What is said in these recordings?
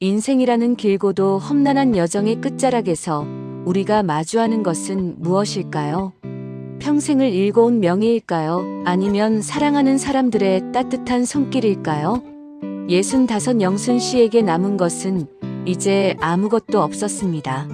인생이라는 길고도 험난한 여정의 끝자락에서 우리가 마주하는 것은 무엇일까요? 평생을 일궈온 명예일까요? 아니면 사랑하는 사람들의 따뜻한 손길일까요? 65 영순 씨에게 남은 것은 이제 아무것도 없었습니다.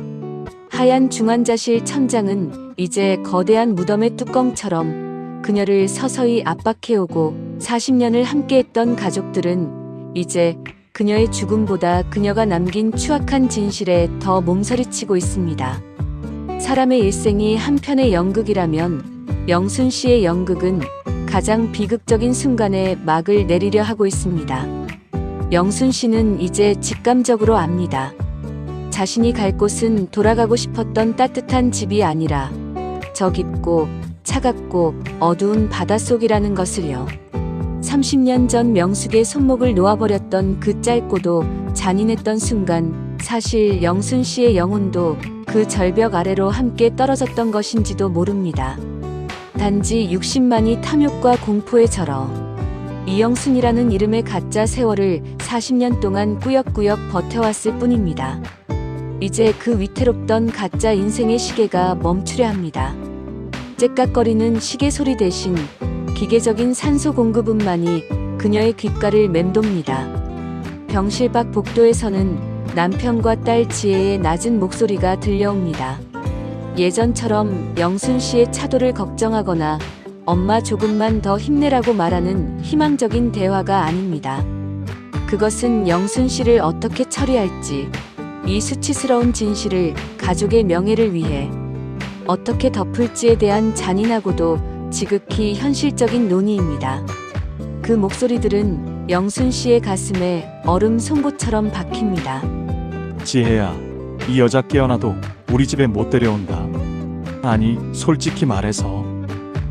하얀 중환자실 천장은 이제 거대한 무덤의 뚜껑처럼 그녀를 서서히 압박해오고 40년을 함께했던 가족들은 이제 그녀의 죽음보다 그녀가 남긴 추악한 진실에 더 몸서리치고 있습니다. 사람의 일생이 한 편의 연극이라면 영순 씨의 연극은 가장 비극적인 순간에 막을 내리려 하고 있습니다. 영순 씨는 이제 직감적으로 압니다. 자신이 갈 곳은 돌아가고 싶었던 따뜻한 집이 아니라 저 깊고 차갑고 어두운 바닷속이라는 것을요. 30년 전 명숙의 손목을 놓아버렸던 그 짧고도 잔인했던 순간, 사실 영순 씨의 영혼도 그 절벽 아래로 함께 떨어졌던 것인지도 모릅니다. 단지 60만이 탐욕과 공포에 절어 이영순이라는 이름의 가짜 세월을 40년 동안 꾸역꾸역 버텨왔을 뿐입니다. 이제 그 위태롭던 가짜 인생의 시계가 멈추려 합니다. 째깍거리는 시계 소리 대신 기계적인 산소 공급음만이 그녀의 귓가를 맴돕니다. 병실 밖 복도에서는 남편과 딸 지혜의 낮은 목소리가 들려옵니다. 예전처럼 영순 씨의 차도를 걱정하거나 엄마 조금만 더 힘내라고 말하는 희망적인 대화가 아닙니다. 그것은 영순 씨를 어떻게 처리할지, 이 수치스러운 진실을 가족의 명예를 위해 어떻게 덮을지에 대한 잔인하고도 지극히 현실적인 논의입니다. 그 목소리들은 영순 씨의 가슴에 얼음 송곳처럼 박힙니다. 지혜야, 이 여자 깨어나도 우리 집에 못 데려온다. 아니, 솔직히 말해서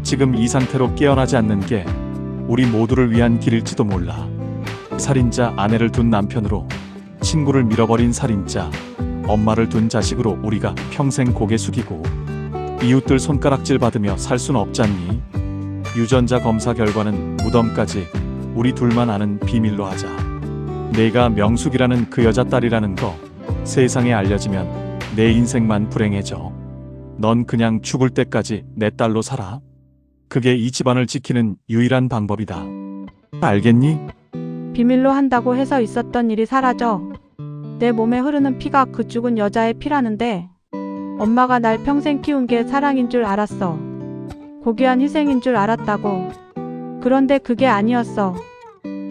지금 이 상태로 깨어나지 않는 게 우리 모두를 위한 길일지도 몰라. 살인자 아내를 둔 남편으로, 친구를 밀어버린 살인자, 엄마를 둔 자식으로 우리가 평생 고개 숙이고 이웃들 손가락질 받으며 살 순 없잖니. 유전자 검사 결과는 무덤까지 우리 둘만 아는 비밀로 하자. 내가 명숙이라는 그 여자 딸이라는 거 세상에 알려지면 내 인생만 불행해져. 넌 그냥 죽을 때까지 내 딸로 살아. 그게 이 집안을 지키는 유일한 방법이다. 알겠니? 비밀로 한다고 해서 있었던 일이 사라져. 내 몸에 흐르는 피가 그 죽은 여자의 피라는데, 엄마가 날 평생 키운 게 사랑인 줄 알았어. 고귀한 희생인 줄 알았다고. 그런데 그게 아니었어.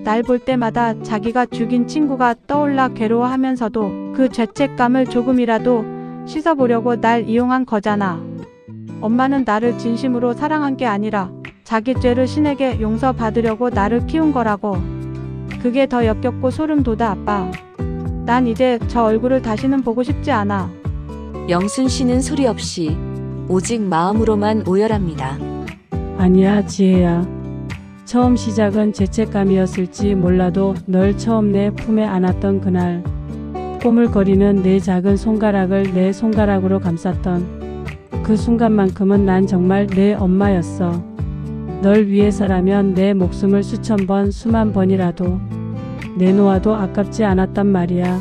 날 볼 때마다 자기가 죽인 친구가 떠올라 괴로워하면서도 그 죄책감을 조금이라도 씻어보려고 날 이용한 거잖아. 엄마는 나를 진심으로 사랑한 게 아니라 자기 죄를 신에게 용서받으려고 나를 키운 거라고. 그게 더 역겹고 소름 돋아, 아빠. 난 이제 저 얼굴을 다시는 보고 싶지 않아. 영순 씨는 소리 없이 오직 마음으로만 오열합니다. 아니야, 지혜야. 처음 시작은 죄책감이었을지 몰라도 널 처음 내 품에 안았던 그날, 꼬물거리는 내 작은 손가락을 내 손가락으로 감쌌던 그 순간만큼은 난 정말 내 엄마였어. 널 위해서라면 내 목숨을 수천 번, 수만 번이라도 내놓아도 아깝지 않았단 말이야.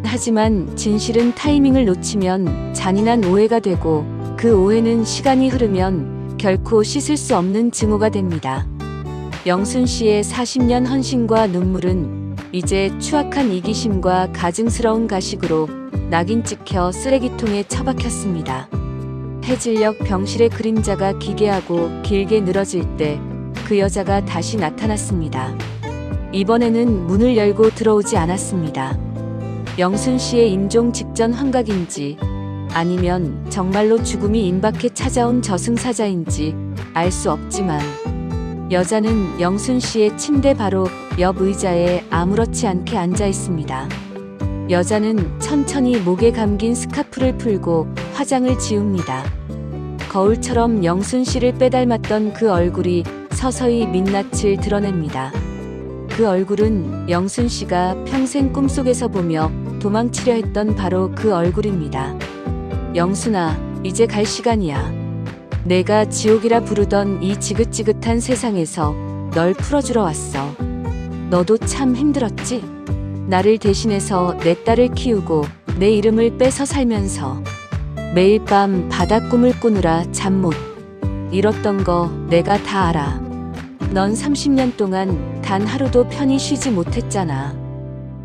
하지만 진실은 타이밍을 놓치면 잔인한 오해가 되고, 그 오해는 시간이 흐르면 결코 씻을 수 없는 증오가 됩니다. 영순 씨의 40년 헌신과 눈물은 이제 추악한 이기심과 가증스러운 가식으로 낙인 찍혀 쓰레기통에 처박혔습니다. 해질녘 병실의 그림자가 기괴하고 길게 늘어질 때 그 여자가 다시 나타났습니다. 이번에는 문을 열고 들어오지 않았습니다. 영순 씨의 임종 직전 환각인지 아니면 정말로 죽음이 임박해 찾아온 저승사자인지 알 수 없지만, 여자는 영순 씨의 침대 바로 옆 의자에 아무렇지 않게 앉아 있습니다. 여자는 천천히 목에 감긴 스카프를 풀고 화장을 지웁니다. 거울처럼 영순 씨를 빼닮았던 그 얼굴이 서서히 민낯을 드러냅니다. 그 얼굴은 영순 씨가 평생 꿈속에서 보며 도망치려 했던 바로 그 얼굴입니다. 영순아, 이제 갈 시간이야. 내가 지옥이라 부르던 이 지긋지긋한 세상에서 널 풀어주러 왔어. 너도 참 힘들었지? 나를 대신해서 내 딸을 키우고 내 이름을 뺏어 살면서 매일 밤 바다 꿈을 꾸느라 잠 못 이뤘던 거 내가 다 알아. 넌 30년 동안 단 하루도 편히 쉬지 못했잖아.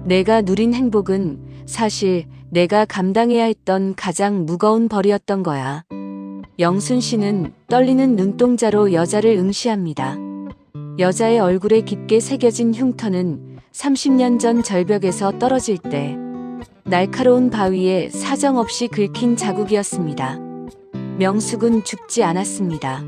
내가 누린 행복은 사실 내가 감당해야 했던 가장 무거운 벌이었던 거야. 영순 씨는 떨리는 눈동자로 여자를 응시합니다. 여자의 얼굴에 깊게 새겨진 흉터는 30년 전 절벽에서 떨어질 때 날카로운 바위에 사정없이 긁힌 자국이었습니다. 명숙은 죽지 않았습니다.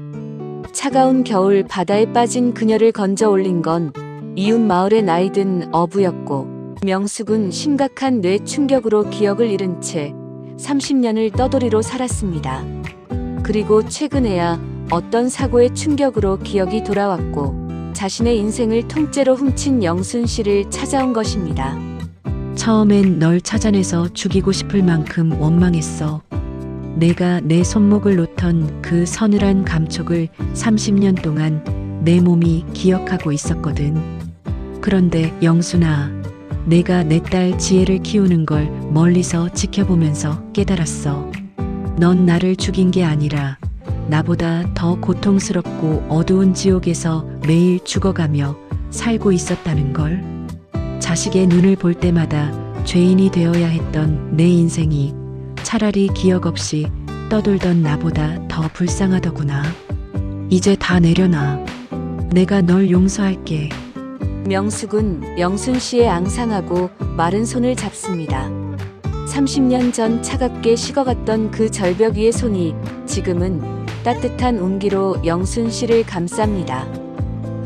차가운 겨울 바다에 빠진 그녀를 건져 올린 건 이웃 마을의 나이든 어부였고, 명숙은 심각한 뇌 충격으로 기억을 잃은 채 30년을 떠돌이로 살았습니다. 그리고 최근에야 어떤 사고의 충격으로 기억이 돌아왔고 자신의 인생을 통째로 훔친 영순 씨를 찾아온 것입니다. 처음엔 널 찾아내서 죽이고 싶을 만큼 원망했어. 내가 내 손목을 놓던 그 서늘한 감촉을 30년 동안 내 몸이 기억하고 있었거든. 그런데 영순아, 내가 내 딸 지혜를 키우는 걸 멀리서 지켜보면서 깨달았어. 넌 나를 죽인 게 아니라 나보다 더 고통스럽고 어두운 지옥에서 매일 죽어가며 살고 있었다는 걸. 자식의 눈을 볼 때마다 죄인이 되어야 했던 내 인생이 차라리 기억 없이 떠돌던 나보다 더 불쌍하더구나. 이제 다 내려놔. 내가 널 용서할게. 명숙은 영순 씨의 앙상하고 마른 손을 잡습니다. 30년 전 차갑게 식어갔던 그 절벽 위의 손이 지금은 따뜻한 온기로 영순 씨를 감쌉니다.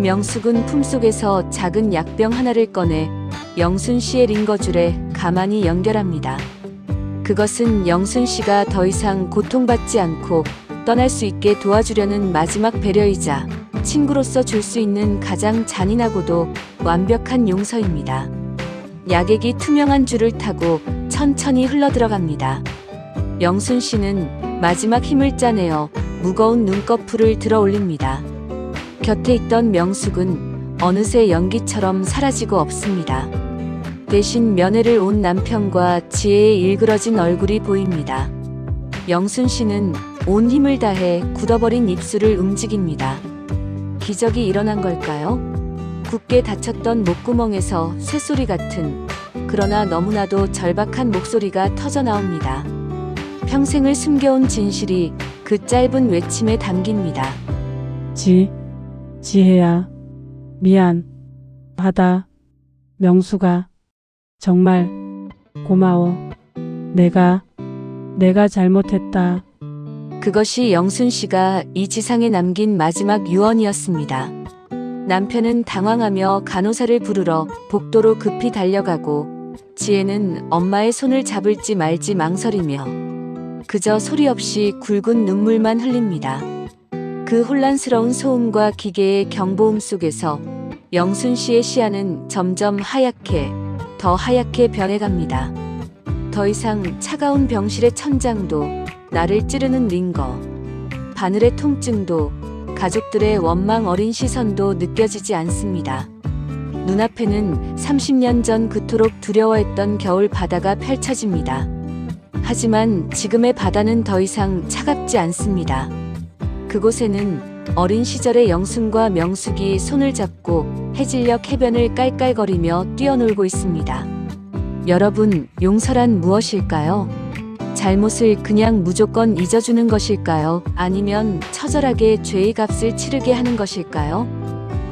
명숙은 품속에서 작은 약병 하나를 꺼내 영순 씨의 링거줄에 가만히 연결합니다. 그것은 영순 씨가 더 이상 고통받지 않고 떠날 수 있게 도와주려는 마지막 배려이자 친구로서 줄 수 있는 가장 잔인하고도 완벽한 용서입니다. 약액이 투명한 줄을 타고 천천히 흘러들어갑니다. 영순 씨는 마지막 힘을 짜내어 무거운 눈꺼풀을 들어 올립니다. 곁에 있던 명숙은 어느새 연기처럼 사라지고 없습니다. 대신 면회를 온 남편과 지혜의 일그러진 얼굴이 보입니다. 영순 씨는 온 힘을 다해 굳어버린 입술을 움직입니다. 기적이 일어난 걸까요? 굳게 닫혔던 목구멍에서 쇳소리 같은, 그러나 너무나도 절박한 목소리가 터져 나옵니다. 평생을 숨겨온 진실이 그 짧은 외침에 담깁니다. 지혜야, 미안. 바다, 명수가, 정말 고마워. 내가 잘못했다. 그것이 영순 씨가 이 지상에 남긴 마지막 유언이었습니다. 남편은 당황하며 간호사를 부르러 복도로 급히 달려가고, 지혜는 엄마의 손을 잡을지 말지 망설이며 그저 소리 없이 굵은 눈물만 흘립니다. 그 혼란스러운 소음과 기계의 경보음 속에서 영순 씨의 시야는 점점 하얗게, 더 하얗게 변해갑니다. 더 이상 차가운 병실의 천장도, 나를 찌르는 링거, 바늘의 통증도, 가족들의 원망 어린 시선도 느껴지지 않습니다. 눈앞에는 30년 전 그토록 두려워했던 겨울 바다가 펼쳐집니다. 하지만 지금의 바다는 더 이상 차갑지 않습니다. 그곳에는 어린 시절의 영순과 명숙이 손을 잡고 해질녘 해변을 깔깔거리며 뛰어놀고 있습니다. 여러분, 용서란 무엇일까요? 잘못을 그냥 무조건 잊어주는 것일까요? 아니면 처절하게 죄의 값을 치르게 하는 것일까요?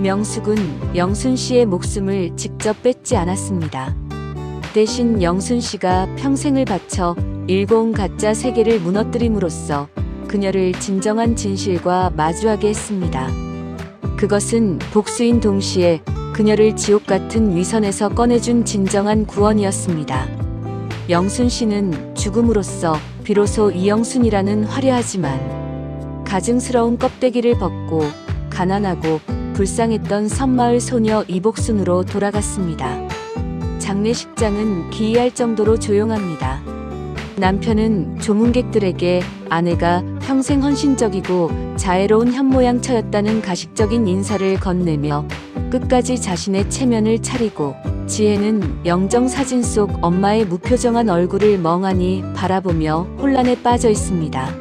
명숙은 영순 씨의 목숨을 직접 뺏지 않았습니다. 대신 영순 씨가 평생을 바쳐 일궈온 가짜 세계를 무너뜨림으로써 그녀를 진정한 진실과 마주하게 했습니다. 그것은 복수인 동시에 그녀를 지옥 같은 위선에서 꺼내준 진정한 구원이었습니다. 영순 씨는 죽음으로써 비로소 이영순이라는 화려하지만 가증스러운 껍데기를 벗고 가난하고 불쌍했던 섬마을 소녀 이복순으로 돌아갔습니다. 장례식장은 기이할 정도로 조용합니다. 남편은 조문객들에게 아내가 평생 헌신적이고 자애로운 현모양처였다는 가식적인 인사를 건네며 끝까지 자신의 체면을 차리고 지혜는 영정 사진 속 엄마의 무표정한 얼굴을 멍하니 바라보며 혼란에 빠져 있습니다.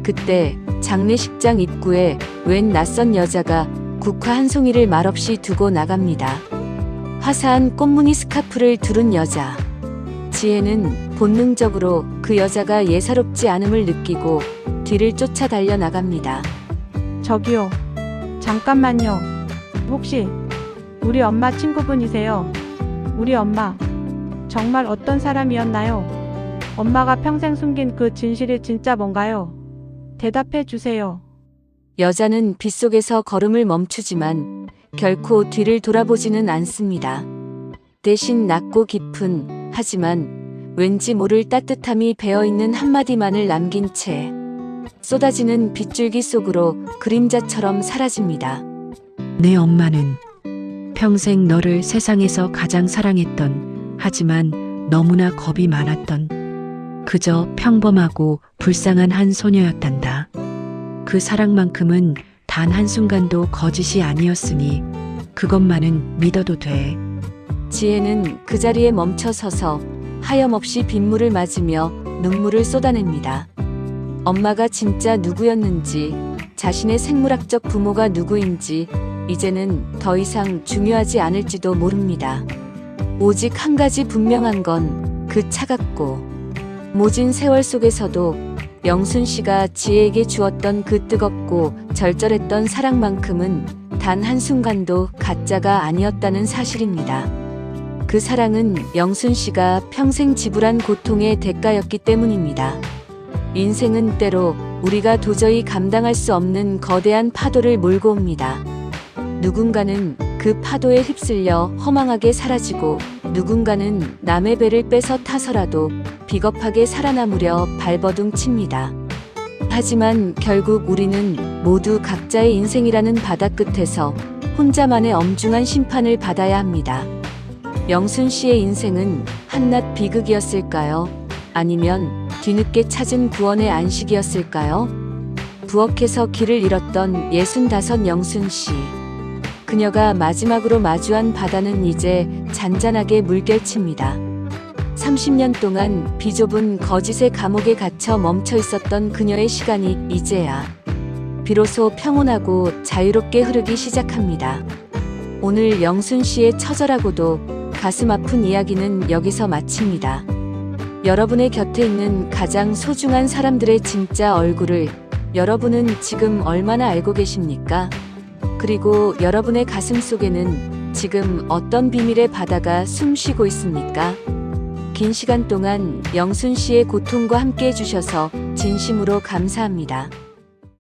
그때 장례식장 입구에 웬 낯선 여자가 국화 한 송이를 말없이 두고 나갑니다. 화사한 꽃무늬 스카프를 두른 여자. 지혜는 본능적으로 그 여자가 예사롭지 않음을 느끼고 뒤를 쫓아 달려 나갑니다. 저기요. 잠깐만요. 혹시 우리 엄마 친구분이세요? 우리 엄마 정말 어떤 사람이었나요? 엄마가 평생 숨긴 그 진실이 진짜 뭔가요? 대답해 주세요. 여자는 빗속에서 걸음을 멈추지만 결코 뒤를 돌아보지는 않습니다. 대신 낮고 깊은, 하지만 왠지 모를 따뜻함이 배어있는 한마디만을 남긴 채 쏟아지는 빗줄기 속으로 그림자처럼 사라집니다. 내 엄마는 평생 너를 세상에서 가장 사랑했던, 하지만 너무나 겁이 많았던, 그저 평범하고 불쌍한 한 소녀였단다. 그 사랑만큼은 단 한순간도 거짓이 아니었으니 그것만은 믿어도 돼. 지혜는 그 자리에 멈춰 서서 하염없이 빗물을 맞으며 눈물을 쏟아냅니다. 엄마가 진짜 누구였는지, 자신의 생물학적 부모가 누구인지 이제는 더 이상 중요하지 않을지도 모릅니다. 오직 한 가지 분명한 건 그 차갑고 모진 세월 속에서도 영순 씨가 지혜에게 주었던 그 뜨겁고 절절했던 사랑만큼은 단 한순간도 가짜가 아니었다는 사실입니다. 그 사랑은 영순 씨가 평생 지불한 고통의 대가였기 때문입니다. 인생은 때로 우리가 도저히 감당할 수 없는 거대한 파도를 몰고 옵니다. 누군가는 그 파도에 휩쓸려 허망하게 사라지고 누군가는 남의 배를 뺏어 타서라도 비겁하게 살아남으려 발버둥 칩니다. 하지만 결국 우리는 모두 각자의 인생이라는 바다 끝에서 혼자만의 엄중한 심판을 받아야 합니다. 영순 씨의 인생은 한낱 비극이었을까요? 아니면 뒤늦게 찾은 구원의 안식이었을까요? 부엌에서 길을 잃었던 65 영순 씨. 그녀가 마지막으로 마주한 바다는 이제 잔잔하게 물결칩니다. 30년 동안 비좁은 거짓의 감옥에 갇혀 멈춰 있었던 그녀의 시간이 이제야 비로소 평온하고 자유롭게 흐르기 시작합니다. 오늘 영순 씨의 처절하고도 가슴 아픈 이야기는 여기서 마칩니다. 여러분의 곁에 있는 가장 소중한 사람들의 진짜 얼굴을 여러분은 지금 얼마나 알고 계십니까? 그리고 여러분의 가슴 속에는 지금 어떤 비밀의 바다가 숨쉬고 있습니까? 긴 시간 동안 영순 씨의 고통과 함께 해주셔서 진심으로 감사합니다.